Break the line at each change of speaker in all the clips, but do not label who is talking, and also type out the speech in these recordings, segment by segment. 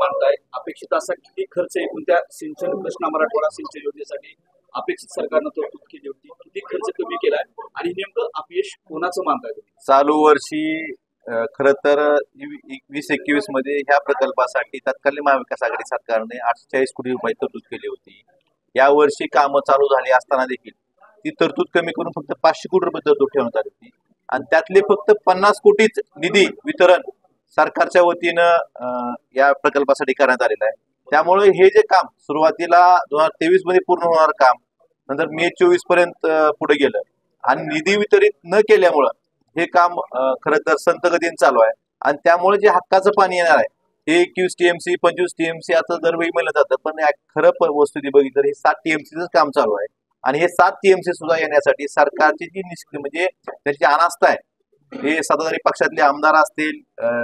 मानताय? अपेक्षित असा किती खर्च एकूण त्या सिंचन कृष्णा मराठवाडा सिंचन योजनेसाठी अपेक्षित सरकारनं तरतूद केली होती, किती खर्च कमी केलाय आणि नेमकं अपयश कोणाचं मानताय तुम्ही?
चालू वर्षी खरं तर 2021 मध्ये ह्या प्रकल्पासाठी तत्कालीन महाविकास आघाडी सरकारने 840 कोटी रुपये तरतूद केली होती. या वर्षी कामं चालू झाली असताना देखील ती तरतूद कमी करून फक्त 500 कोटी रुपये तरतूद ठेवण्यात आली होती आणि त्यातले फक्त 50 कोटीच निधी वितरण सरकारच्या वतीनं या प्रकल्पासाठी करण्यात आलेलं आहे. त्यामुळे हे जे काम सुरुवातीला 2023 मध्ये पूर्ण होणार काम नंतर मे 24 पर्यंत पुढे गेलं आणि निधी वितरित न केल्यामुळं हे काम खरं तर संत गतीने चालू आहे आणि त्यामुळे जे हक्काचं पाणी येणार आहे हे 21 TMC 25 TMC आता दरवेळी मिळलं जातं, पण खरं वस्तुस्थिती बघितलं तर हे 7 TMCचं काम चालू आहे आणि हे 7 TMC सुद्धा येण्यासाठी सरकारची जी म्हणजे त्याची अनास्था आहे, हे सत्ताधारी पक्षातले आमदार असतील,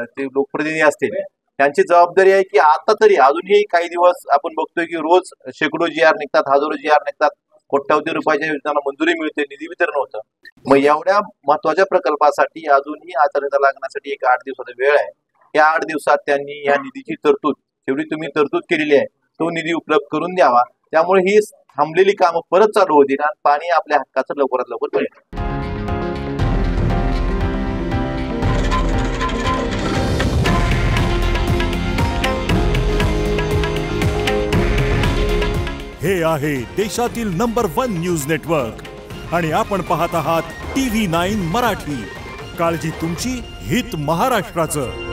ते लोकप्रतिनिधी असतील, त्यांची जबाबदारी आहे की आता तरी अजूनही काही दिवस आपण बघतोय की रोज शेकडो GR निघतात, हजारो GR निघतात, कोट्यावधी रुपयाच्या योजनांना मंजुरी मिळते, निधी वितरण होतं. मग एवढ्या महत्वाच्या प्रकल्पासाठी अजूनही आचारसंहिता लागण्यासाठी एक 8 दिवसाचा वेळ आहे. या 8 दिवसात त्यांनी या निधीची तरतूद जेवढी तुम्ही तरतूद केलेली आहे तो निधी उपलब्ध करून द्यावा. त्यामुळे ही थांबलेली कामं परत चालू होतील आणि पाणी आपल्या हक्काचं लवकरात लवकर मिळेल.
हे आहे देशातील नंबर 1 न्यूज नेटवर्क आणि आपण पाहत आहात TV9 मराठी. काळजी तुमची, हित महाराष्ट्राचं.